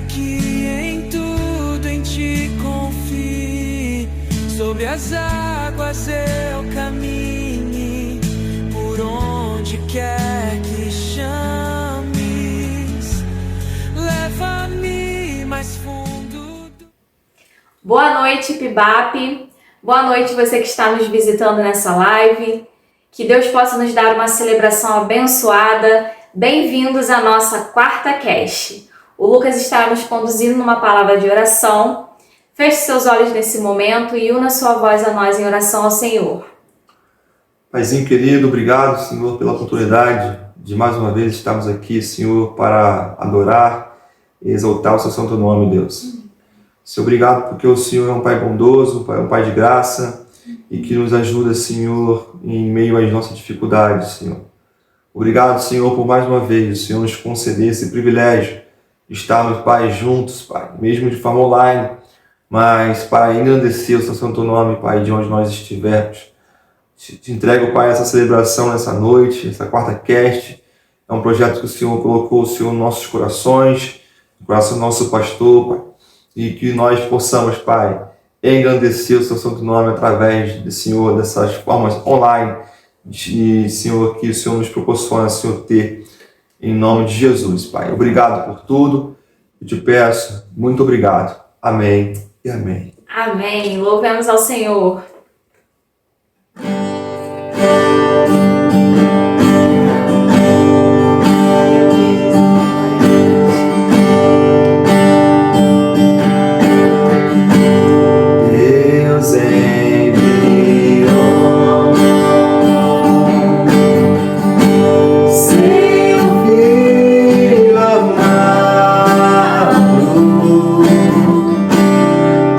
que em tudo em ti confie. Sobre as águas eu caminhe, por onde quer que chames, leva-me mais fundo. Boa noite, Pibap. Boa noite você que está nos visitando nessa live. Que Deus possa nos dar uma celebração abençoada. Bem-vindos à nossa quarta cast. O Lucas está nos conduzindo numa palavra de oração. Feche seus olhos nesse momento e una sua voz a nós em oração ao Senhor. Paizinho querido, obrigado, Senhor, pela oportunidade de mais uma vez estarmos aqui, Senhor, para adorar e exaltar o seu santo nome, Deus. Senhor, obrigado porque o Senhor é um Pai bondoso, um Pai de graça e que nos ajuda, Senhor, em meio às nossas dificuldades, Senhor. Obrigado, Senhor, por mais uma vez o Senhor nos conceder esse privilégio de estarmos, Pai, juntos, Pai, mesmo de forma online, mas para engrandecer o seu santo nome, Pai, de onde nós estivermos. Te entrego, Pai, essa celebração nessa noite, essa quarta cast. É um projeto que o Senhor colocou, o Senhor, nos nossos corações, no coração do nosso pastor, Pai, e que nós possamos, Pai, engrandecer o seu santo nome através do Senhor, dessas formas online, de, Senhor, que o Senhor nos proporciona, Senhor, ter, em nome de Jesus, Pai. Obrigado por tudo. Eu te peço, muito obrigado. Amém e amém. Amém. Louvemos ao Senhor.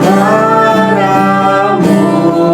Para amor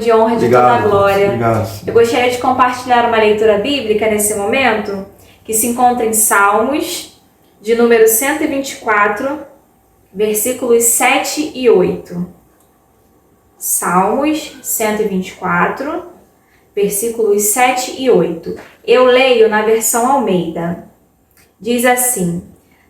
de honra e de toda a glória. Obrigado. Eu gostaria de compartilhar uma leitura bíblica nesse momento, que se encontra em Salmos, de número 124, versículos 7 e 8. Salmos 124, versículos 7 e 8. Eu leio na versão Almeida. Diz assim: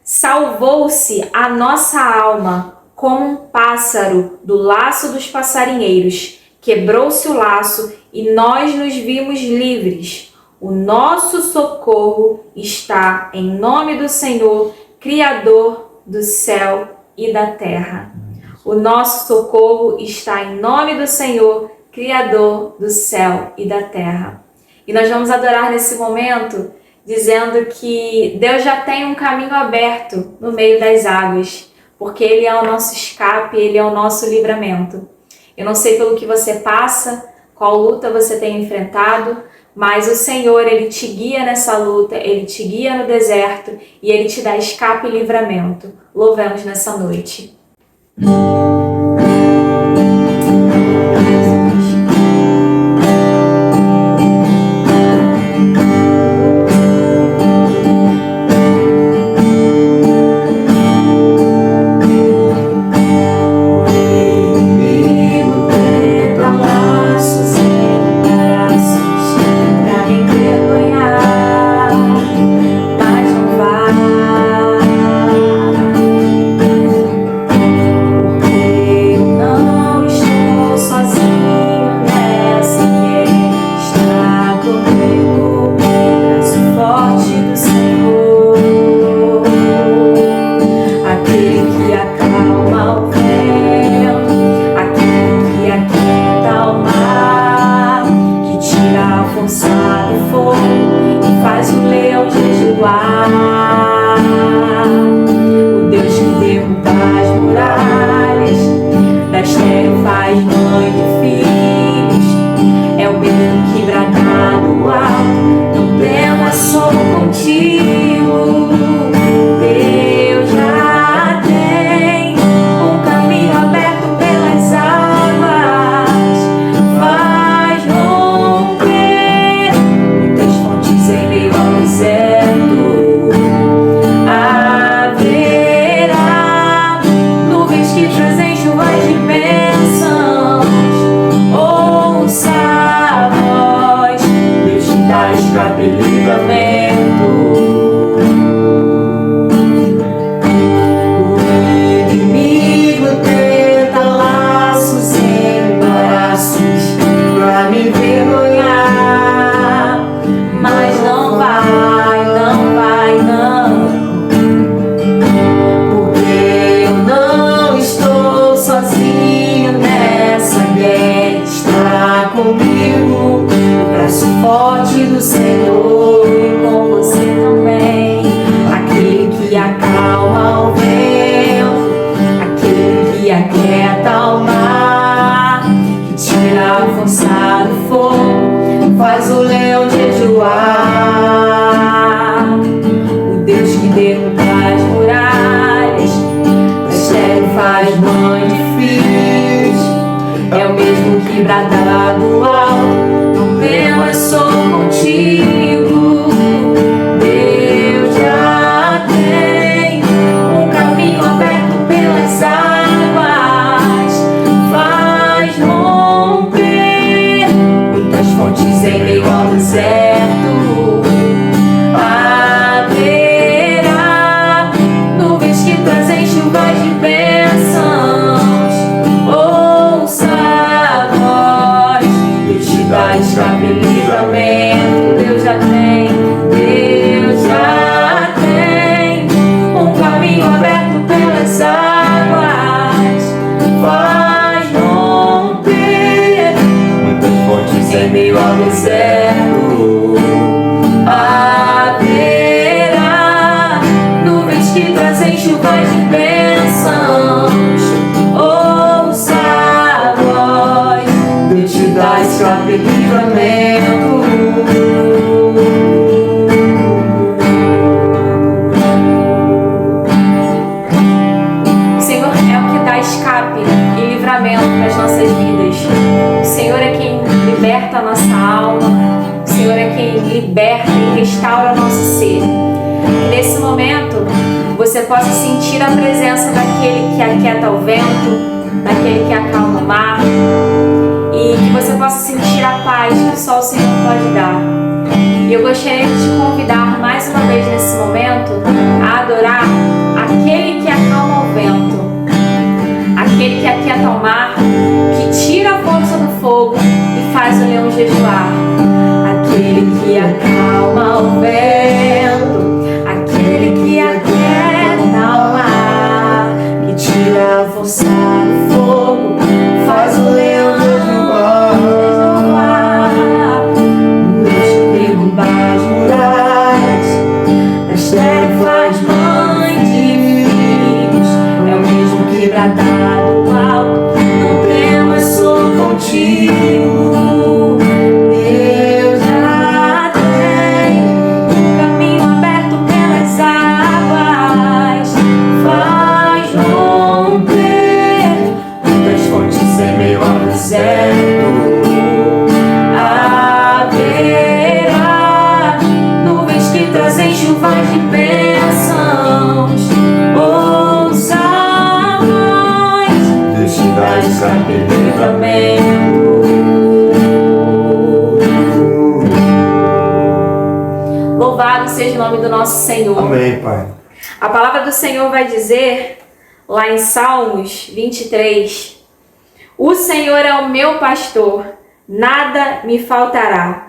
salvou-se a nossa alma como um pássaro do laço dos passarinheiros. Quebrou-se o laço e nós nos vimos livres. O nosso socorro está em nome do Senhor, Criador do céu e da terra. O nosso socorro está em nome do Senhor, Criador do céu e da terra. E nós vamos adorar nesse momento, dizendo que Deus já tem um caminho aberto no meio das águas, porque Ele é o nosso escape, Ele é o nosso livramento. Eu não sei pelo que você passa, qual luta você tem enfrentado, mas o Senhor, Ele te guia nessa luta, Ele te guia no deserto e Ele te dá escape e livramento. Louvemos nessa noite. liberta e restaura o nosso ser. E nesse momento, você possa sentir a presença daquele que aquieta o vento, daquele que acalma o mar, e que você possa sentir a paz que só o Senhor pode dar. E eu gostaria de te convidar mais uma vez nesse momento a adorar aquele que acalma o vento, aquele que aquieta o mar, que tira a força do fogo e faz o leão jejuar. Aquele que acalma o vento, aquele que aquieta o mar, que tira a força do fogo, faz o leão jejuar. Deus que derruba as muralhas, das trevas, mãe de filhos, é o mesmo que bradar do alto, não temas, sou contigo. Deus já tem um caminho aberto pelas águas, faz romper muitas fontes em meio ao deserto. Haverá nuvens que trazem chuvas de bênçãos. Ouça mais, Deus te dá escape e livramento. Louvado seja o nome do nosso Senhor. Amém, Pai. A palavra do Senhor vai dizer, lá em Salmos 23, o Senhor é o meu pastor, nada me faltará.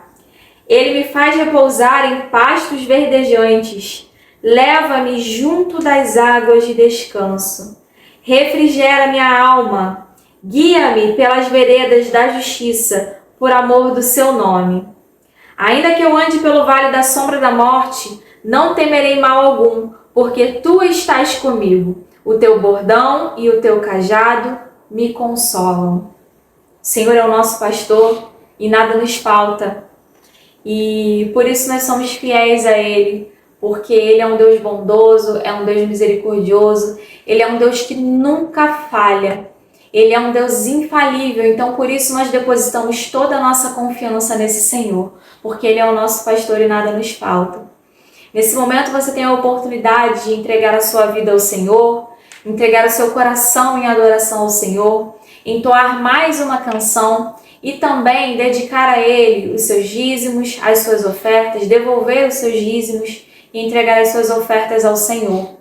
Ele me faz repousar em pastos verdejantes, leva-me junto das águas de descanso. Refrigera minha alma, guia-me pelas veredas da justiça, por amor do seu nome. Ainda que eu ande pelo vale da sombra da morte, não temerei mal algum, porque tu estás comigo. O teu bordão e o teu cajado me consolam. O Senhor é o nosso pastor e nada nos falta. E por isso nós somos fiéis a Ele, porque Ele é um Deus bondoso, é um Deus misericordioso, Ele é um Deus que nunca falha. Ele é um Deus infalível, então por isso nós depositamos toda a nossa confiança nesse Senhor, porque Ele é o nosso pastor e nada nos falta. Nesse momento você tem a oportunidade de entregar a sua vida ao Senhor, entregar o seu coração em adoração ao Senhor, entoar mais uma canção e também dedicar a Ele os seus dízimos, as suas ofertas, devolver os seus dízimos e entregar as suas ofertas ao Senhor.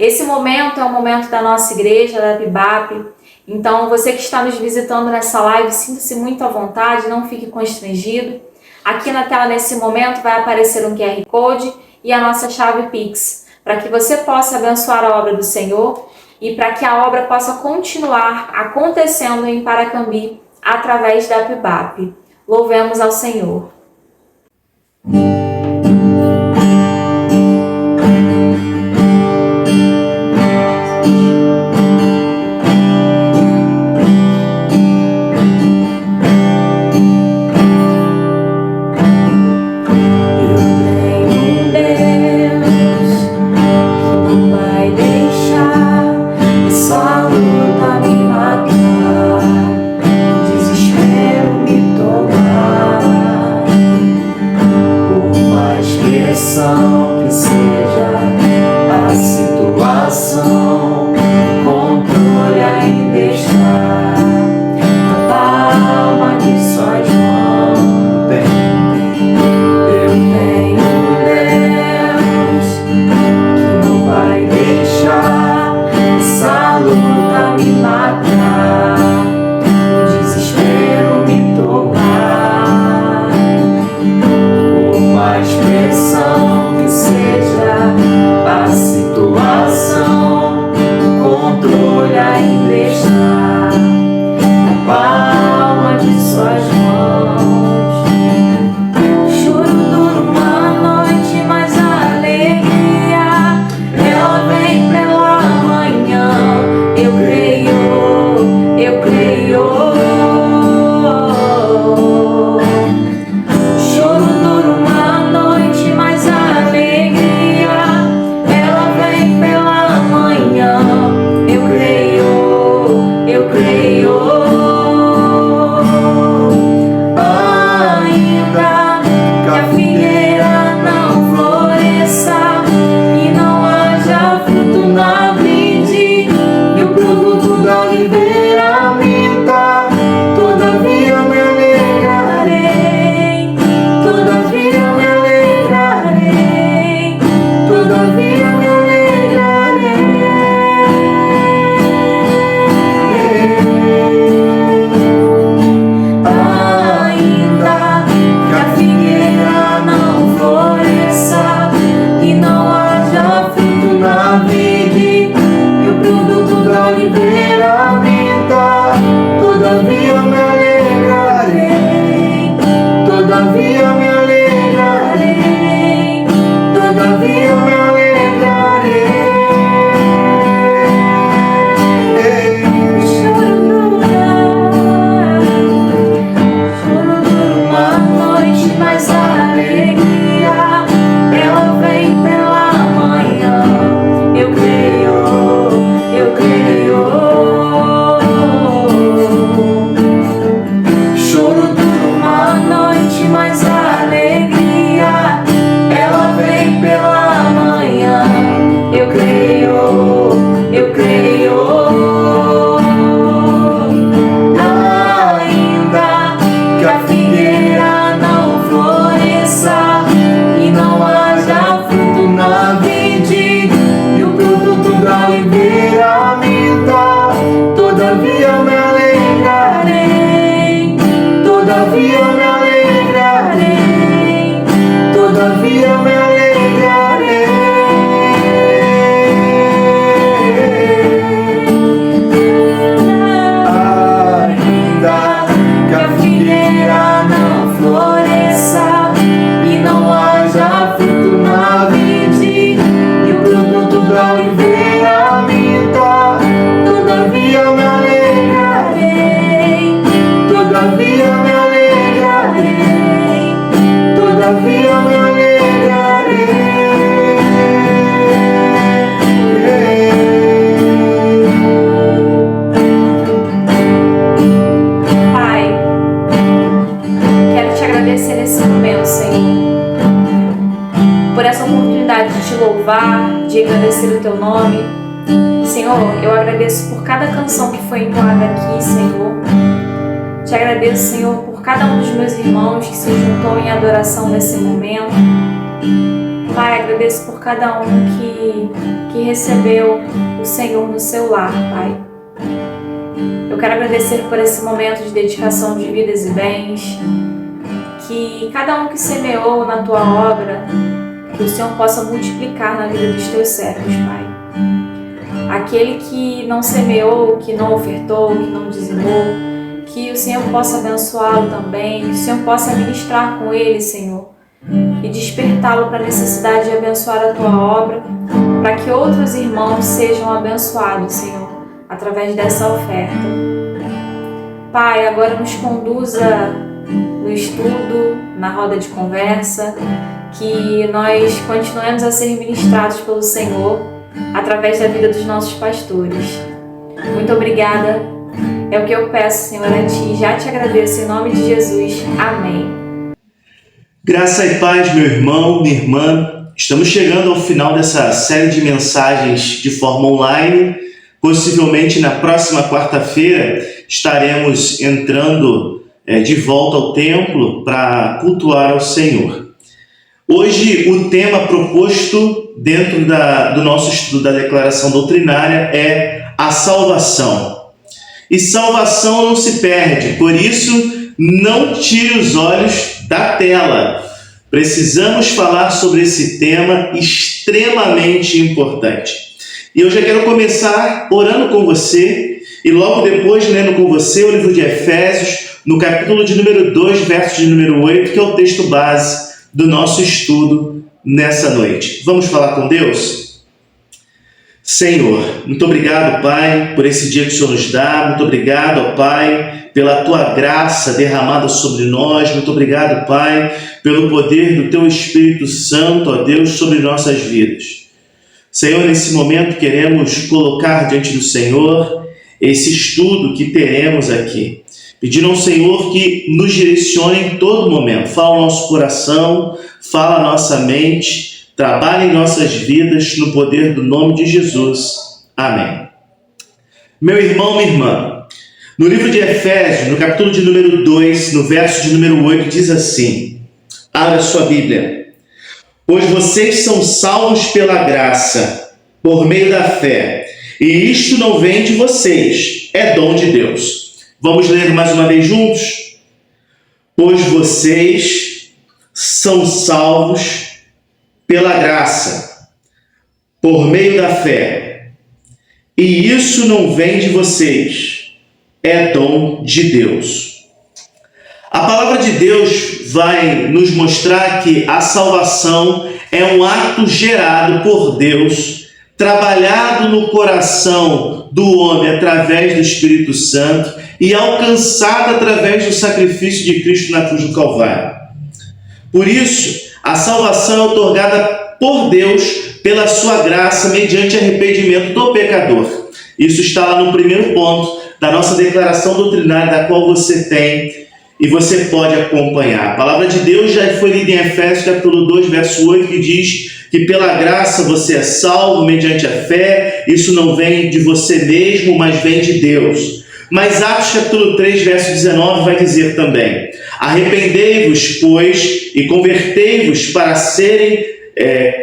Esse momento é o momento da nossa igreja, da PIBAP. Então, você que está nos visitando nessa live, sinta-se muito à vontade, não fique constrangido. Aqui na tela, nesse momento, vai aparecer um QR Code e a nossa chave Pix, para que você possa abençoar a obra do Senhor e para que a obra possa continuar acontecendo em Paracambi através da PIBAP. Louvemos ao Senhor. Que seja a situação, controle ainda está na palma de suas mãos. Eu tenho um Deus que não vai deixar essa luta me matar, o desespero me tomar. Por mais pressão que seja a situação, o controle ainda está na palma de suas mãos. Choro dura uma noite, mas a alegria ela vem pela manhã. Eu creio, eu creio. Choro dura uma noite, mas a alegria ela vem pela manhã. oportunidade de te louvar, de agradecer o teu nome. Senhor, eu agradeço por cada canção que foi entoada aqui, Senhor. Te agradeço, Senhor, por cada um dos meus irmãos que se juntou em adoração nesse momento. Pai, agradeço por cada um que recebeu o Senhor no seu lar, Pai. Eu quero agradecer por esse momento de dedicação de vidas e bens, que cada um que semeou na Tua obra, que o Senhor possa multiplicar na vida dos Teus servos, Pai. Aquele que não semeou, que não ofertou, que não dizimou, que o Senhor possa abençoá-lo também, que o Senhor possa ministrar com ele, Senhor, e despertá-lo para a necessidade de abençoar a Tua obra, para que outros irmãos sejam abençoados, Senhor, através dessa oferta. Pai, agora nos conduza no estudo, na roda de conversa, que nós continuemos a ser ministrados pelo Senhor através da vida dos nossos pastores. Muito obrigada. É o que eu peço, Senhor, a Ti. Já te agradeço em nome de Jesus. Amém. Graça e paz, meu irmão, minha irmã. Estamos chegando ao final dessa série de mensagens de forma online. Possivelmente na próxima quarta-feira estaremos entrando de volta ao templo para cultuar ao Senhor. Hoje o tema proposto dentro do nosso estudo da declaração doutrinária é a salvação. E salvação não se perde, por isso não tire os olhos da tela. Precisamos falar sobre esse tema extremamente importante. E eu já quero começar orando com você e logo depois lendo com você o livro de Efésios, no capítulo de número 2, verso de número 8, que é o texto base do nosso estudo nessa noite. Vamos falar com Deus? Senhor, muito obrigado, Pai, por esse dia que o Senhor nos dá. Muito obrigado, ó Pai, pela Tua graça derramada sobre nós. Muito obrigado, Pai, pelo poder do Teu Espírito Santo, ó Deus, sobre nossas vidas. Senhor, nesse momento queremos colocar diante do Senhor esse estudo que teremos aqui. Pedindo ao Senhor que nos direcione em todo momento. Fala o nosso coração, fala a nossa mente, trabalhe em nossas vidas no poder do nome de Jesus. Amém. Meu irmão, minha irmã, no livro de Efésios, no capítulo de número 2, no verso de número 8, diz assim: abra sua Bíblia. Pois vocês são salvos pela graça, por meio da fé, e isto não vem de vocês, é dom de Deus. Vamos ler mais uma vez juntos? Pois vocês são salvos pela graça, por meio da fé, e isso não vem de vocês, é dom de Deus. A palavra de Deus vai nos mostrar que a salvação é um ato gerado por Deus, trabalhado no coração do homem através do Espírito Santo e alcançado através do sacrifício de Cristo na cruz do Calvário. Por isso, a salvação é otorgada por Deus pela sua graça mediante arrependimento do pecador. Isso está lá no primeiro ponto da nossa declaração doutrinária, da qual você tem e você pode acompanhar. A palavra de Deus já foi lida em Efésios capítulo 2, verso 8, que diz que pela graça você é salvo mediante a fé. Isso não vem de você mesmo, mas vem de Deus. Mas Atos capítulo 3, verso 19 vai dizer também: arrependei-vos, pois, e convertei-vos para serem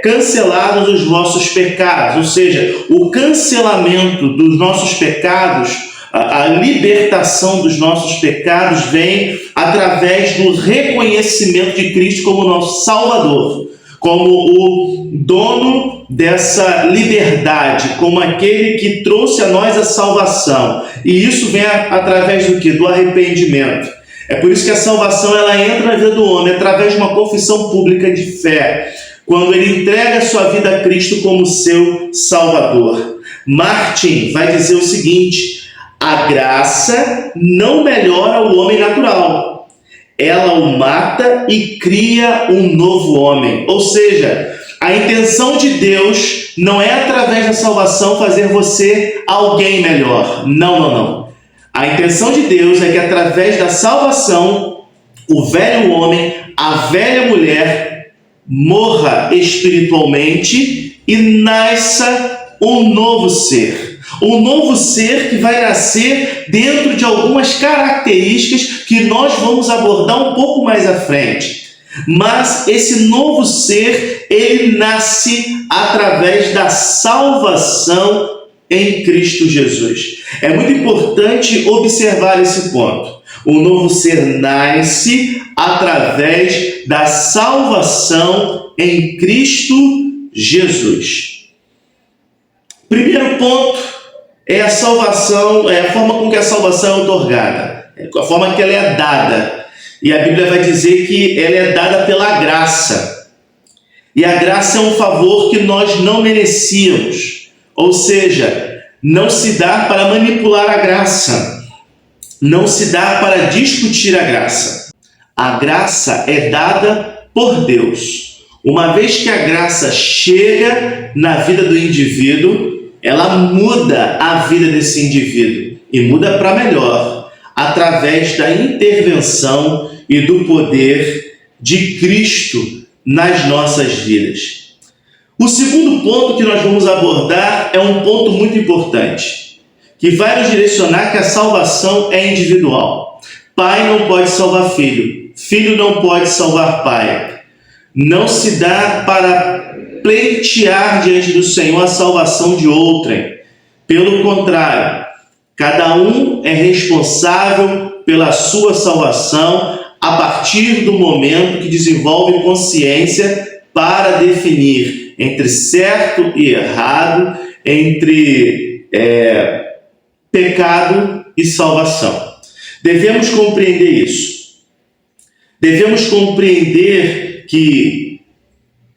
cancelados os vossos pecados. Ou seja, o cancelamento dos nossos pecados, a libertação dos nossos pecados vem através do reconhecimento de Cristo como nosso Salvador, como o dono dessa liberdade, como aquele que trouxe a nós a salvação. E isso vem através do quê? Do arrependimento. É por isso que a salvação ela entra na vida do homem através de uma confissão pública de fé, quando ele entrega a sua vida a Cristo como seu Salvador. Martin vai dizer o seguinte: a graça não melhora o homem natural, ela o mata e cria um novo homem. Ou seja, a intenção de Deus não é através da salvação fazer você alguém melhor. Não. A intenção de Deus é que através da salvação, o velho homem, a velha mulher, morra espiritualmente e nasça um novo ser. Um novo ser que vai nascer dentro de algumas características que nós vamos abordar um pouco mais à frente. Mas esse novo ser, ele nasce através da salvação em Cristo Jesus. É muito importante observar esse ponto. O novo ser nasce através da salvação em Cristo Jesus. Primeiro ponto é a salvação, é a forma com que a salvação é otorgada, a forma que ela é dada. E a Bíblia vai dizer que ela é dada pela graça. E a graça é um favor que nós não merecíamos. Ou seja, não se dá para manipular a graça. Não se dá para discutir a graça. A graça é dada por Deus. Uma vez que a graça chega na vida do indivíduo, ela muda a vida desse indivíduo. E muda para melhor, através da intervenção e do poder de Cristo nas nossas vidas. O segundo ponto que nós vamos abordar é um ponto muito importante, que vai nos direcionar que a salvação é individual. Pai não pode salvar filho, filho não pode salvar pai. Não se dá para pleitear diante do Senhor a salvação de outrem. Pelo contrário, cada um é responsável pela sua salvação a partir do momento que desenvolve consciência para definir entre certo e errado, entre pecado e salvação. Devemos compreender isso. Devemos compreender que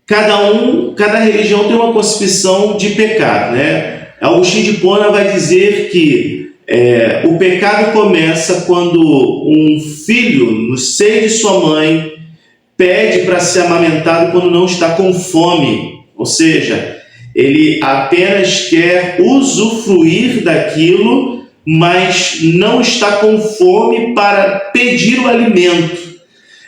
cada religião tem uma concepção de pecado, né? Agostinho de Hipona vai dizer que o pecado começa quando um filho, no seio de sua mãe, pede para ser amamentado quando não está com fome. Ou seja, ele apenas quer usufruir daquilo, mas não está com fome para pedir o alimento.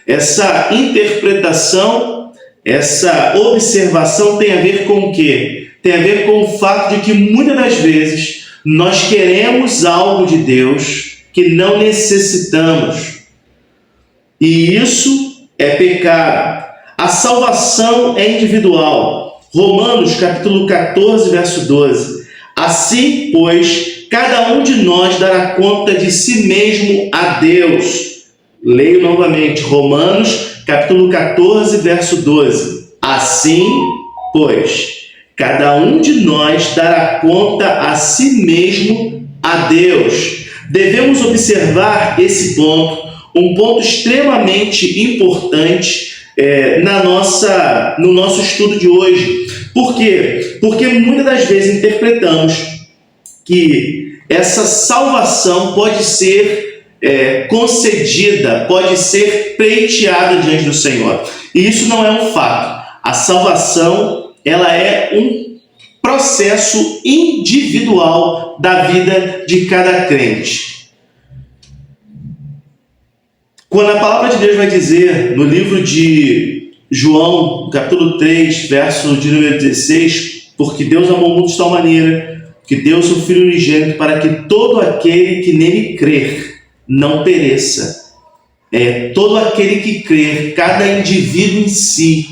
Essa interpretação, essa observação tem a ver com o quê? Tem a ver com o fato de que muitas das vezes nós queremos algo de Deus que não necessitamos. E isso é pecado. A salvação é individual. Romanos capítulo 14, verso 12. Assim, pois, cada um de nós dará conta de si mesmo a Deus. Leio novamente, Romanos capítulo 14, verso 12. Assim, pois, cada um de nós dará conta a si mesmo a Deus. Devemos observar esse ponto, um ponto extremamente importante no nosso estudo de hoje. Por quê? Porque muitas das vezes interpretamos que essa salvação pode ser concedida, pode ser pleiteada diante do Senhor. E isso não é um fato. A salvação ela é um processo individual da vida de cada crente. Quando a palavra de Deus vai dizer no livro de João, capítulo 3, verso de número 16, porque Deus amou o mundo de tal maneira que deu seu Filho unigênito para que todo aquele que nele crer não pereça. Todo aquele que crer, cada indivíduo em si,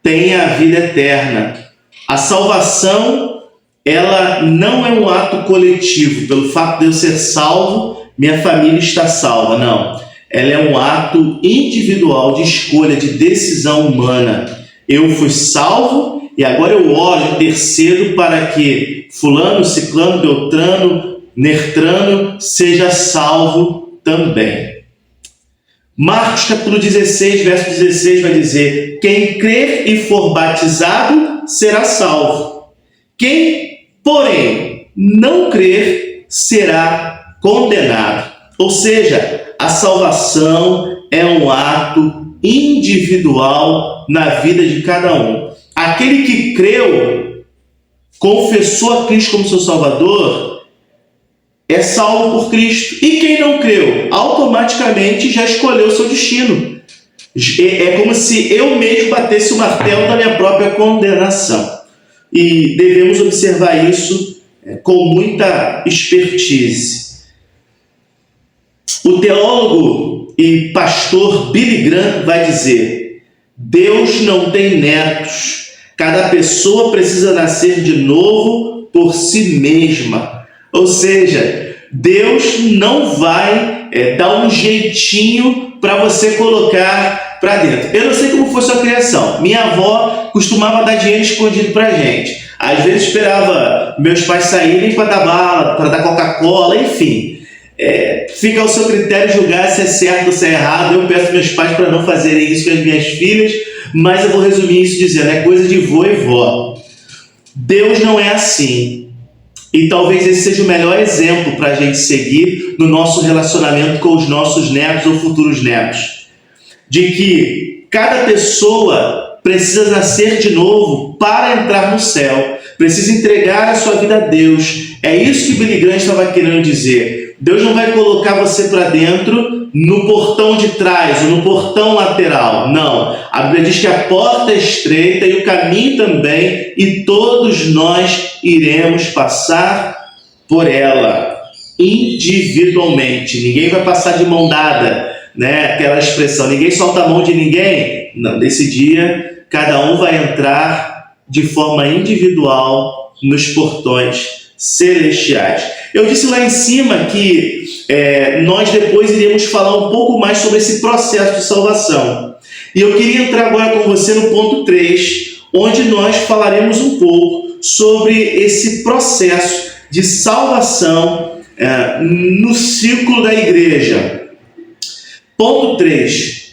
tem a vida eterna. A salvação, ela não é um ato coletivo. Pelo fato de eu ser salvo, minha família está salva. Não. Ela é um ato individual de escolha, de decisão humana. Eu fui salvo e agora eu oro, intercedo para que fulano, ciclano, beltrano, nertrano seja salvo também. Marcos capítulo 16, verso 16 vai dizer: quem crer e for batizado será salvo. Quem, porém, não crer será condenado. Ou seja, a salvação é um ato individual na vida de cada um. Aquele que creu, confessou a Cristo como seu Salvador, é salvo por Cristo. E quem não creu, automaticamente já escolheu o seu destino. É como se eu mesmo batesse o martelo da minha própria condenação. E devemos observar isso com muita expertise. O teólogo e pastor Billy Graham vai dizer: Deus não tem netos. Cada pessoa precisa nascer de novo por si mesma. Ou seja, Deus não vai dar um jeitinho para você colocar para dentro. Eu não sei como foi sua criação. Minha avó costumava dar dinheiro escondido para gente. Às vezes esperava meus pais saírem para dar bala, para dar Coca-Cola, enfim. Fica ao seu critério julgar se é certo ou se é errado. Eu peço meus pais para não fazerem isso com as minhas filhas, mas eu vou resumir isso dizendo: é coisa de vô e vó. Deus não é assim. E talvez esse seja o melhor exemplo para a gente seguir no nosso relacionamento com os nossos netos ou futuros netos. De que cada pessoa precisa nascer de novo para entrar no céu. Precisa entregar a sua vida a Deus. É isso que Billy Graham estava querendo dizer. Deus não vai colocar você para dentro no portão de trás ou no portão lateral. Não. A Bíblia diz que a porta é estreita e o caminho também, e todos nós iremos passar por ela individualmente. Ninguém vai passar de mão dada, né? Aquela expressão, ninguém solta a mão de ninguém. Não, nesse dia, cada um vai entrar de forma individual nos portões celestiais. Eu disse lá em cima que nós depois iríamos falar um pouco mais sobre esse processo de salvação. E eu queria entrar agora com você no ponto 3, onde nós falaremos um pouco sobre esse processo de salvação no ciclo da igreja. Ponto 3.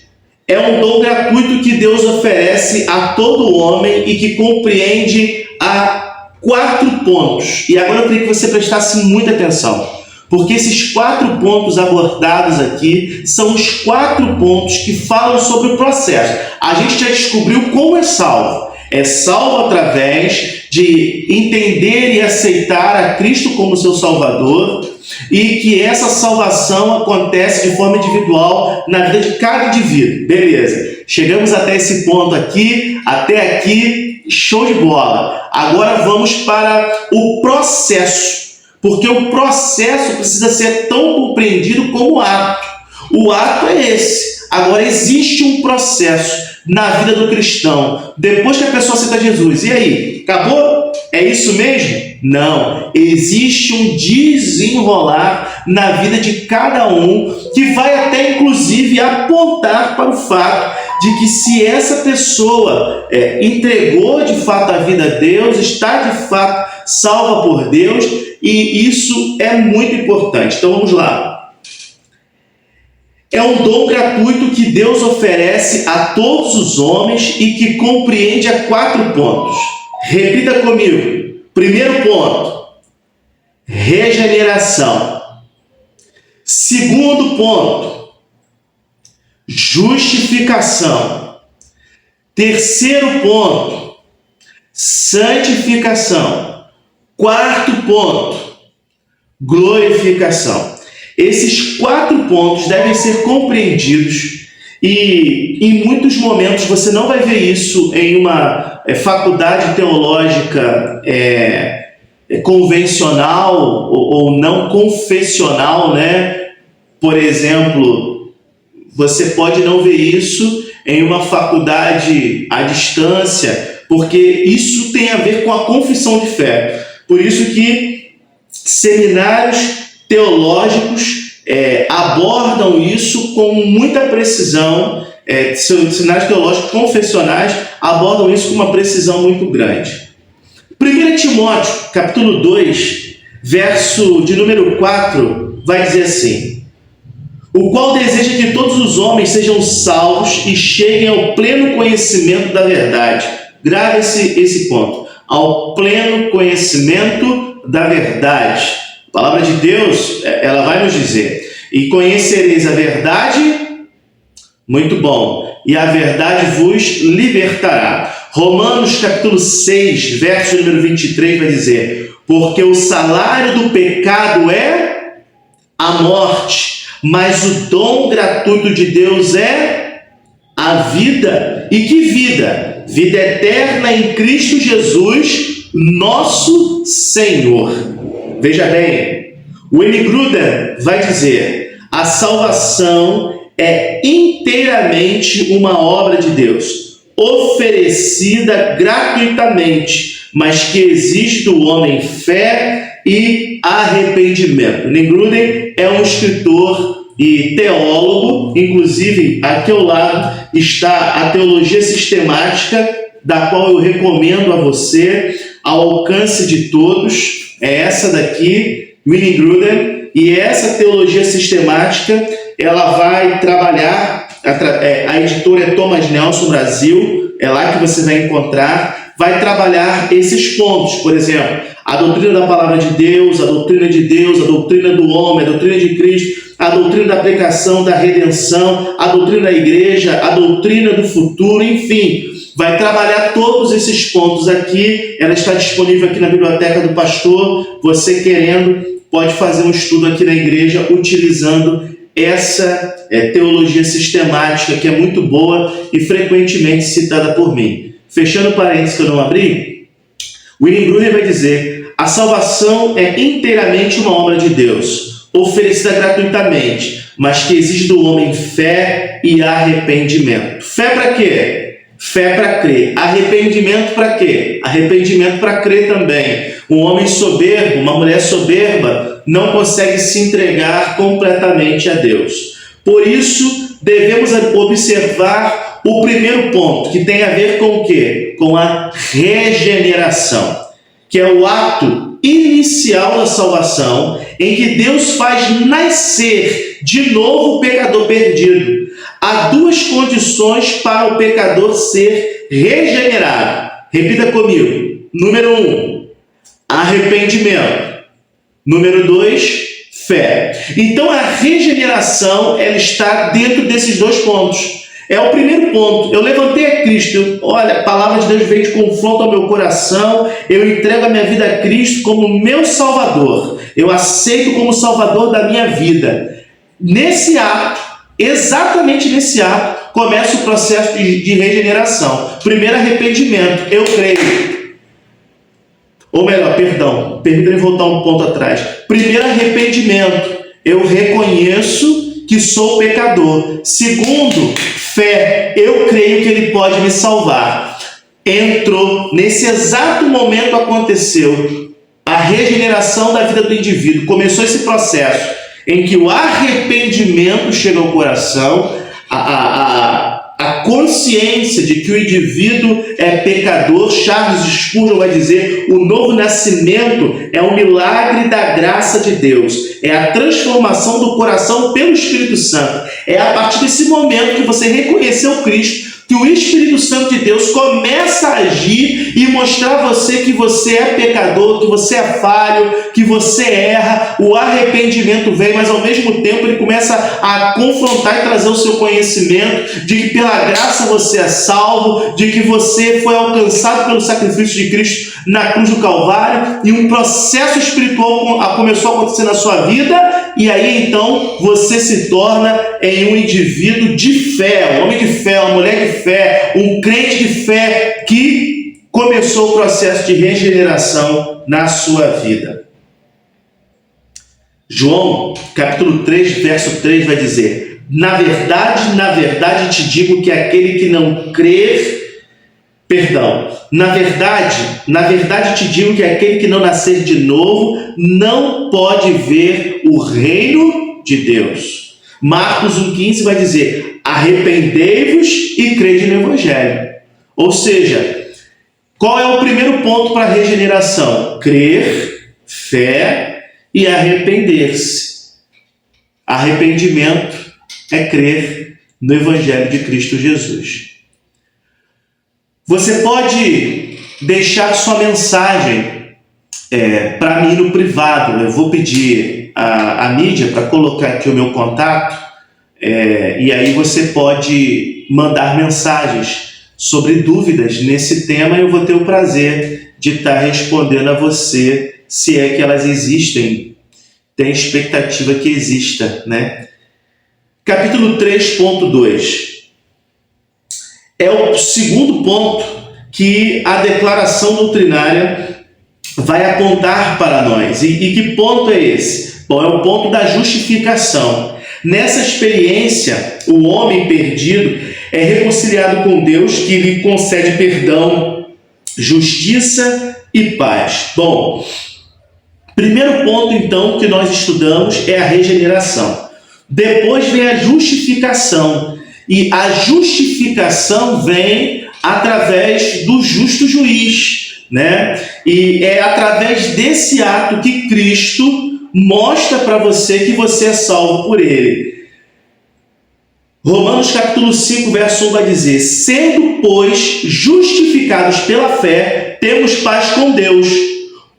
É um dom gratuito que Deus oferece a todo homem e que compreende a 4 pontos. E agora eu queria que você prestasse muita atenção, porque esses 4 pontos abordados aqui são os 4 pontos que falam sobre o processo. A gente já descobriu como é salvo. É salvo através de entender e aceitar a Cristo como seu Salvador, e que essa salvação acontece de forma individual na vida de cada indivíduo. Beleza, chegamos até esse ponto aqui, até aqui, show de bola. Agora vamos para o processo, porque o processo precisa ser tão compreendido como o ato. O ato é esse. Agora existe um processo na vida do cristão. Depois que a pessoa aceita Jesus, e aí? Acabou? É isso mesmo? Não. Existe um desenrolar na vida de cada um, que vai até inclusive apontar para o fato de que se essa pessoa entregou de fato a vida a Deus, está de fato salva por Deus, e isso é muito importante. Então vamos lá. É um dom gratuito que Deus oferece a todos os homens e que compreende a 4 pontos. Repita comigo. Primeiro ponto: regeneração. Segundo ponto: justificação. Terceiro ponto: santificação. Quarto ponto: glorificação. Esses 4 pontos devem ser compreendidos, e em muitos momentos você não vai ver isso em uma faculdade teológica convencional ou não confessional, né? Por exemplo, você pode não ver isso em uma faculdade à distância, porque isso tem a ver com a confissão de fé. Por isso que seminários teológicos abordam isso com muita precisão. Seminários teológicos confessionais abordam isso com uma precisão muito grande. 1 Timóteo, capítulo 2, verso de número 4, vai dizer assim: o qual deseja que todos os homens sejam salvos e cheguem ao pleno conhecimento da verdade. Grave esse ponto. Ao pleno conhecimento da verdade. A palavra de Deus, ela vai nos dizer: e conhecereis a verdade, muito bom, e a verdade vos libertará. Romanos capítulo 6, verso número 23 vai dizer: porque o salário do pecado é a morte, mas o dom gratuito de Deus é a vida. E que vida? Vida eterna em Cristo Jesus, nosso Senhor. Veja bem, o Willy Grudem vai dizer: a salvação é inteiramente uma obra de Deus, oferecida gratuitamente, mas que exige do homem fé e arrependimento. Willy Grudem é um escritor e teólogo, inclusive aqui ao lado está a Teologia Sistemática, da qual eu recomendo a você, ao alcance de todos. É essa daqui, Willy Grudem, e essa Teologia Sistemática, ela vai trabalhar, a editora é Thomas Nelson Brasil, é lá que você vai encontrar, vai trabalhar esses pontos, por exemplo, a doutrina da palavra de Deus, a doutrina de Deus, a doutrina do homem, a doutrina de Cristo, a doutrina da aplicação da redenção, a doutrina da igreja, a doutrina do futuro, enfim, vai trabalhar todos esses pontos aqui. Ela está disponível aqui na biblioteca do pastor. Você querendo, pode fazer um estudo aqui na igreja utilizando essa teologia sistemática, que é muito boa e frequentemente citada por mim. Fechando parênteses que eu não abri, Willy Grudem vai dizer: a salvação é inteiramente uma obra de Deus, oferecida gratuitamente, mas que exige do homem fé e arrependimento. Fé para quê? Fé para crer. Arrependimento para quê? Arrependimento para crer também. Um homem soberbo, uma mulher soberba, não consegue se entregar completamente a Deus. Por isso, devemos observar o primeiro ponto, que tem a ver com o quê? Com a regeneração, que é o ato inicial da salvação, em que Deus faz nascer de novo o pecador perdido. Há duas condições para o pecador ser regenerado. Repita comigo. Número 1, arrependimento. Número 2, fé. Então a regeneração, ela está dentro desses dois pontos. É o primeiro ponto. Eu levantei a Cristo. Olha, a palavra de Deus veio de confronto ao meu coração. Eu entrego a minha vida a Cristo como meu Salvador. Eu aceito como Salvador da minha vida. Nesse ato, exatamente nesse ato, começa o processo de regeneração. Primeiro, arrependimento. Eu creio. Ou melhor, permita-me voltar um ponto atrás. Primeiro, arrependimento. Eu reconheço que sou pecador. Segundo, fé. Eu creio que Ele pode me salvar. Entrou, nesse exato momento aconteceu a regeneração da vida do indivíduo. Começou esse processo em que o arrependimento chega ao coração, a consciência de que o indivíduo é pecador. Charles Spurgeon vai dizer: o novo nascimento é um milagre da graça de Deus, é a transformação do coração pelo Espírito Santo. É a partir desse momento que você reconheceu Cristo, que o Espírito Santo de Deus começa a agir e mostrar a você que você é pecador, que você é falho, que você erra. O arrependimento vem, mas ao mesmo tempo ele começa a confrontar e trazer o seu conhecimento de que pela graça você é salvo, de que você foi alcançado pelo sacrifício de Cristo na cruz do Calvário, e um processo espiritual começou a acontecer na sua vida, e aí então você se torna em um indivíduo de fé, um homem de fé, uma mulher de fé, um crente de fé que começou o processo de regeneração na sua vida. João, capítulo 3, verso 3 vai dizer: na verdade te digo que aquele que não crer, na verdade te digo que aquele que não nascer de novo não pode ver o reino de Deus. Marcos 1,15 vai dizer: arrependei-vos e crede no Evangelho. Ou seja, qual é o primeiro ponto para a regeneração? Crer, fé e arrepender-se. Arrependimento é crer no Evangelho de Cristo Jesus. Você pode deixar sua mensagem para mim no privado. Eu vou pedir a mídia para colocar aqui o meu contato, e aí você pode mandar mensagens sobre dúvidas nesse tema, e eu vou ter o prazer de estar respondendo a você, se é que elas existem. Tem expectativa que exista, né? Capítulo 3.2. é o segundo ponto que a declaração doutrinária vai apontar para nós. E que ponto é esse? Bom, é o ponto da justificação. Nessa experiência, o homem perdido é reconciliado com Deus, que lhe concede perdão, justiça e paz. Bom, primeiro ponto, então, que nós estudamos é a regeneração. Depois vem a justificação. E a justificação vem através do justo juiz, né? E é através desse ato que Cristo mostra para você que você é salvo por Ele. Romanos capítulo 5, verso 1 vai dizer: sendo, pois, justificados pela fé, temos paz com Deus,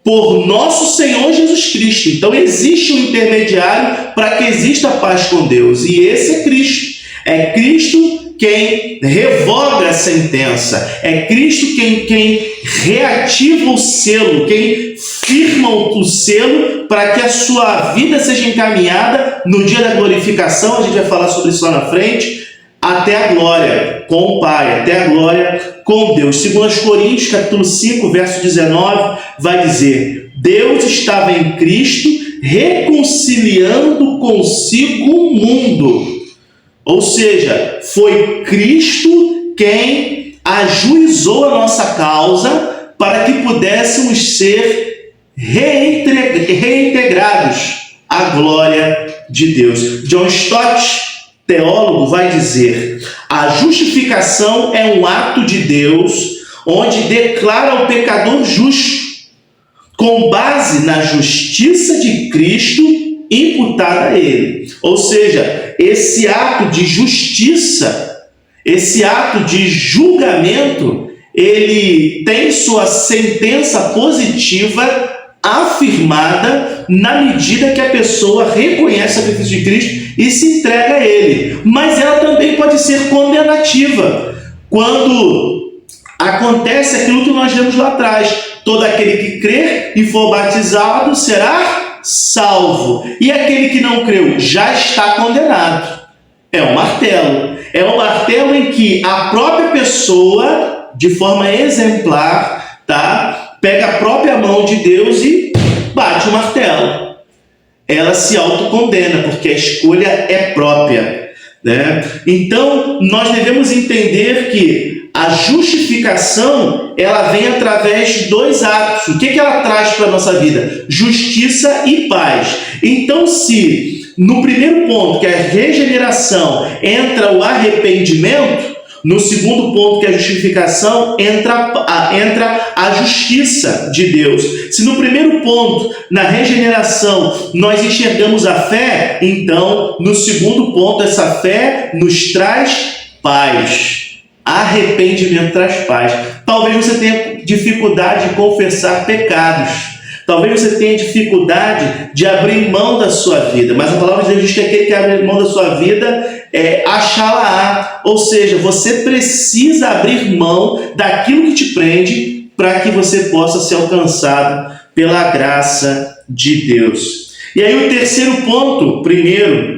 por nosso Senhor Jesus Cristo. Então existe um intermediário para que exista paz com Deus, e esse é Cristo. É Cristo quem revoga a sentença, é Cristo quem reativa o selo, quem firma o selo para que a sua vida seja encaminhada no dia da glorificação. A gente vai falar sobre isso lá na frente, até a glória com o Pai, até a glória com Deus. 2 Coríntios capítulo 5, verso 19, vai dizer: Deus estava em Cristo reconciliando consigo o mundo. Ou seja, foi Cristo quem ajuizou a nossa causa para que pudéssemos ser reintegrados à glória de Deus. John Stott, teólogo, vai dizer: a justificação é um ato de Deus onde declara o pecador justo, com base na justiça de Cristo imputada a ele. Ou seja, esse ato de justiça, esse ato de julgamento, ele tem sua sentença positiva afirmada na medida que a pessoa reconhece o sacrifício de Cristo e se entrega a ele. Mas ela também pode ser condenativa, quando acontece aquilo que nós vemos lá atrás: todo aquele que crer e for batizado será salvo, e aquele que não creu já está condenado. É um martelo. É um martelo em que a própria pessoa, de forma exemplar, pega a própria mão de Deus e bate o martelo. Ela se autocondena, porque a escolha é própria, né? Então, nós devemos entender que a justificação, ela vem através de dois atos. O que ela traz para a nossa vida? Justiça e paz. Então, se no primeiro ponto, que é a regeneração, entra o arrependimento, no segundo ponto, que é a justificação, entra a justiça de Deus. Se no primeiro ponto, na regeneração, nós enxergamos a fé, então, no segundo ponto, essa fé nos traz paz. Arrependimento traz paz. Talvez você tenha dificuldade de confessar pecados. Talvez você tenha dificuldade de abrir mão da sua vida. Mas a palavra de Deus diz que aquele que abre mão da sua vida achá-la-á. Ou seja, você precisa abrir mão daquilo que te prende para que você possa ser alcançado pela graça de Deus. E aí o terceiro ponto, primeiro,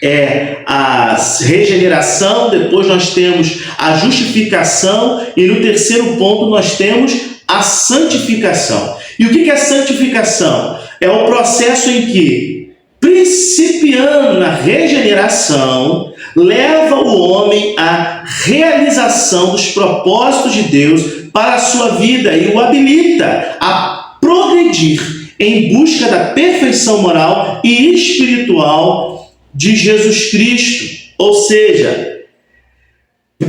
é a regeneração, depois nós temos a justificação e no terceiro ponto nós temos a santificação. E o que é a santificação? É o processo em que, principiando na regeneração, leva o homem à realização dos propósitos de Deus para a sua vida e o habilita a progredir em busca da perfeição moral e espiritual de Jesus Cristo. Ou seja, 1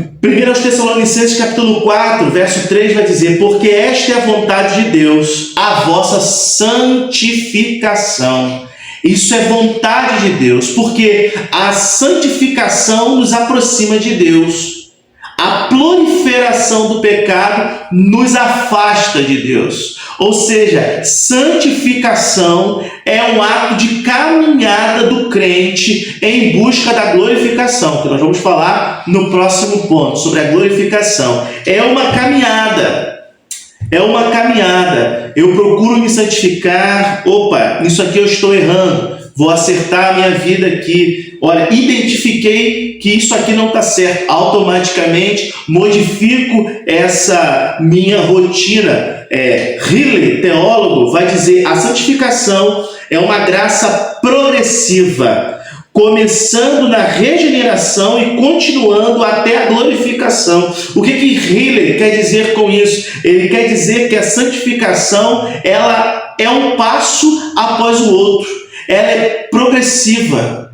Tessalonicenses capítulo 4, verso 3 vai dizer: porque esta é a vontade de Deus, a vossa santificação. Isso é vontade de Deus, porque a santificação nos aproxima de Deus. A proliferação do pecado nos afasta de Deus. Ou seja, santificação é um ato de caminhada do crente em busca da glorificação, que nós vamos falar no próximo ponto, sobre a glorificação. É uma caminhada. É uma caminhada. Eu procuro me santificar. Opa, nisso aqui eu estou errando. vou acertar a minha vida aqui. Olha, identifiquei que isso aqui não está certo. Automaticamente modifico essa minha rotina. Riley, teólogo, vai dizer: a santificação é uma graça progressiva, começando na regeneração e continuando até a glorificação. O que Riley quer dizer com isso? Ele quer dizer que a santificação ela é um passo após o outro. Ela é progressiva.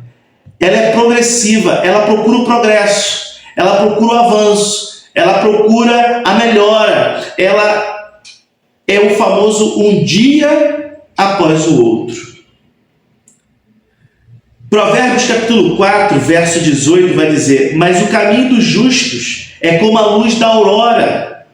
Ela procura o progresso, ela procura o avanço, ela procura a melhora. Ela é o famoso um dia após o outro. Provérbios capítulo 4, verso 18 vai dizer: mas o caminho dos justos é como a luz da aurora,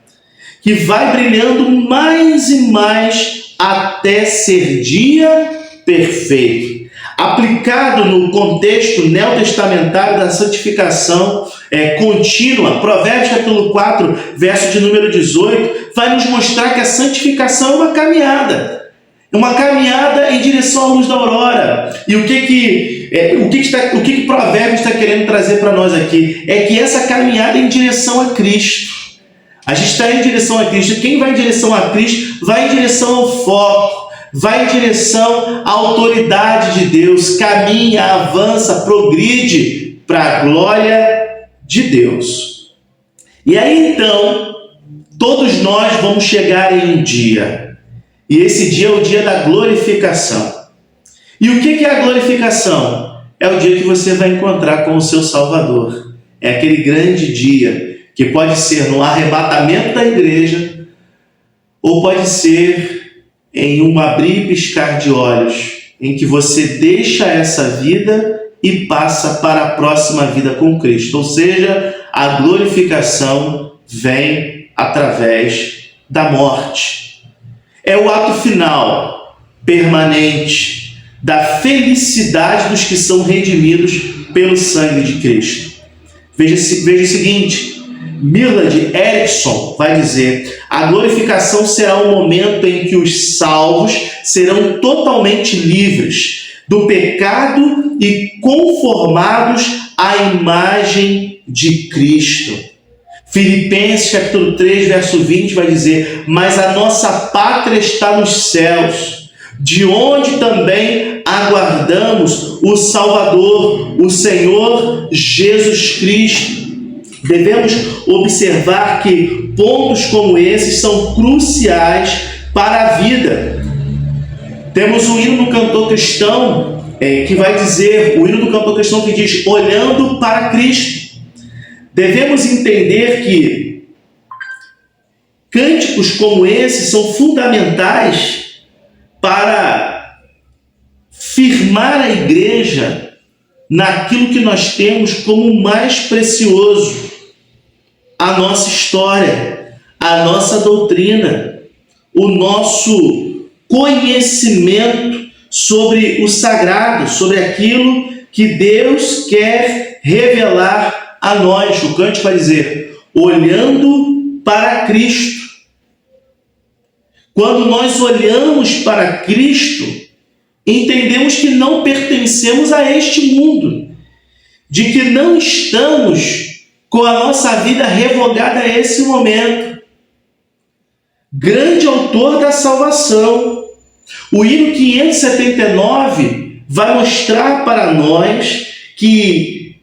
que vai brilhando mais e mais até ser dia perfeito. Aplicado no contexto neotestamentário da santificação contínua, Provérbios capítulo 4, verso de número 18, vai nos mostrar que a santificação é uma caminhada. Uma caminhada em direção à luz da aurora. E o que Provérbios está querendo trazer para nós aqui? É que essa caminhada é em direção a Cristo. A gente está em direção a Cristo. Quem vai em direção a Cristo vai em direção ao foco, vai em direção à autoridade de Deus, caminha, avança, progride para a glória de Deus. E aí então, todos nós vamos chegar em um dia. E esse dia é o dia da glorificação. E o que é a glorificação? É o dia que você vai encontrar com o seu Salvador. É aquele grande dia que pode ser no arrebatamento da igreja ou pode ser em um abrir e piscar de olhos, em que você deixa essa vida e passa para a próxima vida com Cristo. Ou seja, a glorificação vem através da morte. É o ato final, permanente, da felicidade dos que são redimidos pelo sangue de Cristo. Veja o seguinte, Millard Erickson vai dizer: a glorificação será o momento em que os salvos serão totalmente livres do pecado e conformados à imagem de Cristo. Filipenses capítulo 3, verso 20 vai dizer: mas a nossa pátria está nos céus, de onde também aguardamos o Salvador, o Senhor Jesus Cristo. Devemos observar que pontos como esses são cruciais para a vida. Temos um hino do cantor cristão que vai dizer, o hino do cantor cristão que diz: olhando para Cristo. Devemos entender que cânticos como esse são fundamentais para firmar a igreja naquilo que nós temos como mais precioso: a nossa história, a nossa doutrina, o nosso conhecimento sobre o sagrado, sobre aquilo que Deus quer revelar a nós. O cântico vai dizer: olhando para Cristo. Quando nós olhamos para Cristo, entendemos que não pertencemos a este mundo, de que não estamos com a nossa vida revogada a esse momento. Grande autor da salvação. O hino 579 vai mostrar para nós que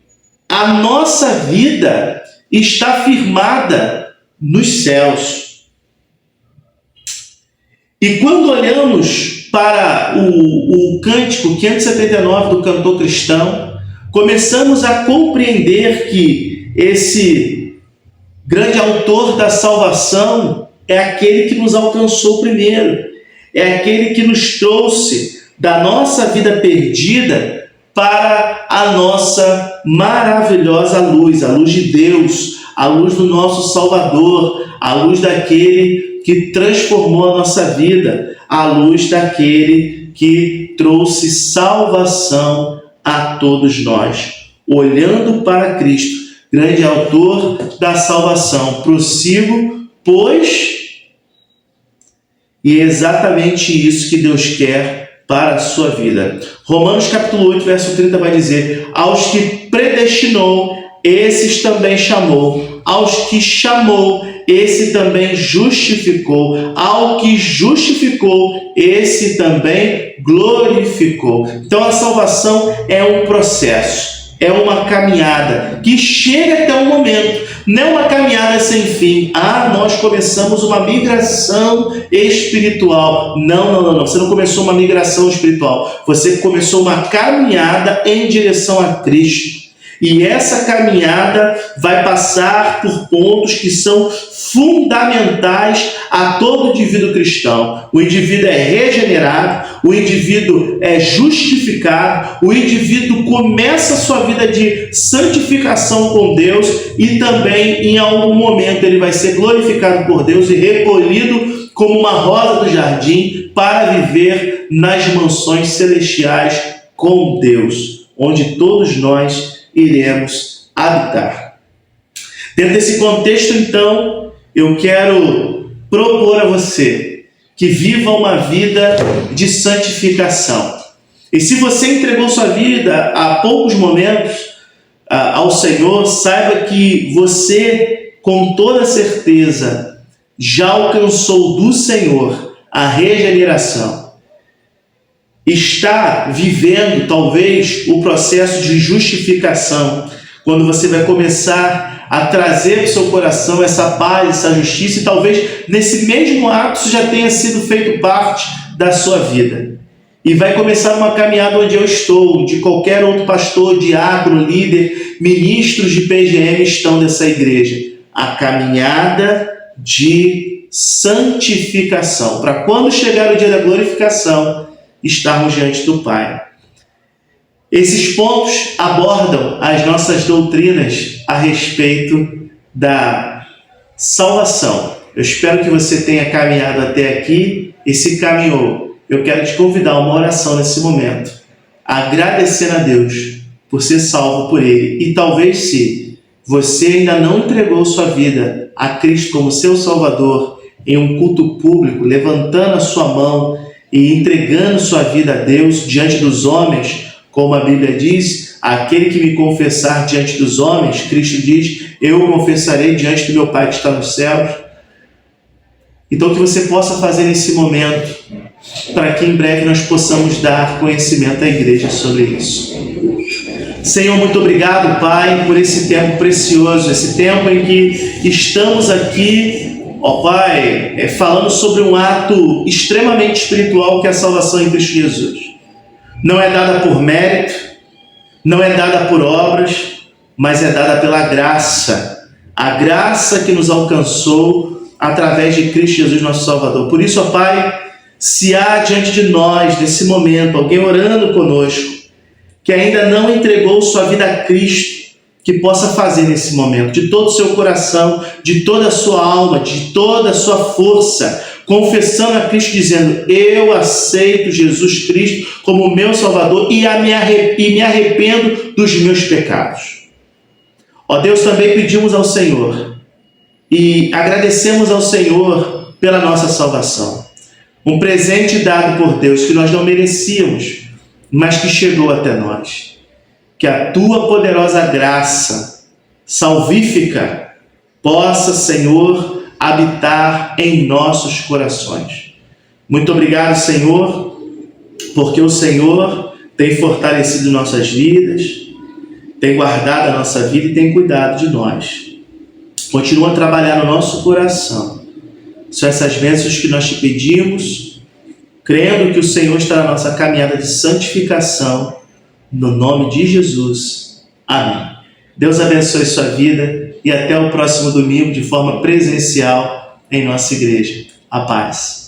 a nossa vida está firmada nos céus. E quando olhamos para o cântico 579 do cantor cristão, começamos a compreender que esse grande autor da salvação é aquele que nos alcançou primeiro, é aquele que nos trouxe da nossa vida perdida para a nossa maravilhosa luz, a luz de Deus, a luz do nosso Salvador, a luz daquele que transformou a nossa vida, a luz daquele que trouxe salvação a todos nós. Olhando para Cristo, grande autor da salvação, prossigo, pois, e é exatamente isso que Deus quer para a sua vida. Romanos capítulo 8, verso 30 vai dizer: aos que predestinou, esses também chamou. Aos que chamou, esse também justificou. Ao que justificou, esse também glorificou. Então a salvação é um processo, é uma caminhada que chega até um momento, não é uma caminhada sem fim. Nós começamos uma migração espiritual. Não. Você não começou uma migração espiritual. Você começou uma caminhada em direção a Cristo. E essa caminhada vai passar por pontos que são fundamentais a todo indivíduo cristão. O indivíduo é regenerado, o indivíduo é justificado, o indivíduo começa a sua vida de santificação com Deus e também, em algum momento, ele vai ser glorificado por Deus e recolhido como uma rosa do jardim para viver nas mansões celestiais com Deus, onde todos nós iremos habitar. Dentro desse contexto, então, eu quero propor a você que viva uma vida de santificação. E se você entregou sua vida há poucos momentos ao Senhor, saiba que você, com toda certeza, já alcançou do Senhor a regeneração. Está vivendo, talvez, o processo de justificação, quando você vai começar a trazer para o seu coração essa paz, essa justiça, e talvez nesse mesmo ato isso já tenha sido feito parte da sua vida. E vai começar uma caminhada onde eu estou, onde qualquer outro pastor, diácono, líder, ministros de PGM estão nessa igreja. A caminhada de santificação, para quando chegar o dia da glorificação, estarmos diante do Pai. Esses pontos abordam as nossas doutrinas a respeito da salvação. Eu espero que você tenha caminhado até aqui, e se caminhou, eu quero te convidar a uma oração nesse momento, agradecendo a Deus por ser salvo por Ele. E talvez, se você ainda não entregou sua vida a Cristo como seu Salvador em um culto público, levantando a sua mão e entregando sua vida a Deus diante dos homens, como a Bíblia diz, aquele que me confessar diante dos homens, Cristo diz, eu o confessarei diante do meu Pai que está nos céus. Então que você possa fazer nesse momento, para que em breve nós possamos dar conhecimento à igreja sobre isso. Senhor, muito obrigado, Pai, por esse tempo precioso, esse tempo em que estamos aqui, ó Pai, falando sobre um ato extremamente espiritual que é a salvação em Cristo Jesus. Não é dada por mérito, não é dada por obras, mas é dada pela graça. A graça que nos alcançou através de Cristo Jesus, nosso Salvador. Por isso, ó Pai, se há diante de nós, nesse momento, alguém orando conosco, que ainda não entregou sua vida a Cristo, que possa fazer nesse momento, de todo o seu coração, de toda a sua alma, de toda a sua força, confessando a Cristo, dizendo, eu aceito Jesus Cristo como meu Salvador e me arrependo dos meus pecados. Ó Deus, também pedimos ao Senhor e agradecemos ao Senhor pela nossa salvação. Um presente dado por Deus que nós não merecíamos, mas que chegou até nós. Que a tua poderosa graça salvífica possa, Senhor, habitar em nossos corações. Muito obrigado, Senhor, porque o Senhor tem fortalecido nossas vidas, tem guardado a nossa vida e tem cuidado de nós. Continua a trabalhar no nosso coração. São essas bênçãos que nós te pedimos, crendo que o Senhor está na nossa caminhada de santificação, no nome de Jesus. Amém. Deus abençoe sua vida e até o próximo domingo de forma presencial em nossa igreja. A paz.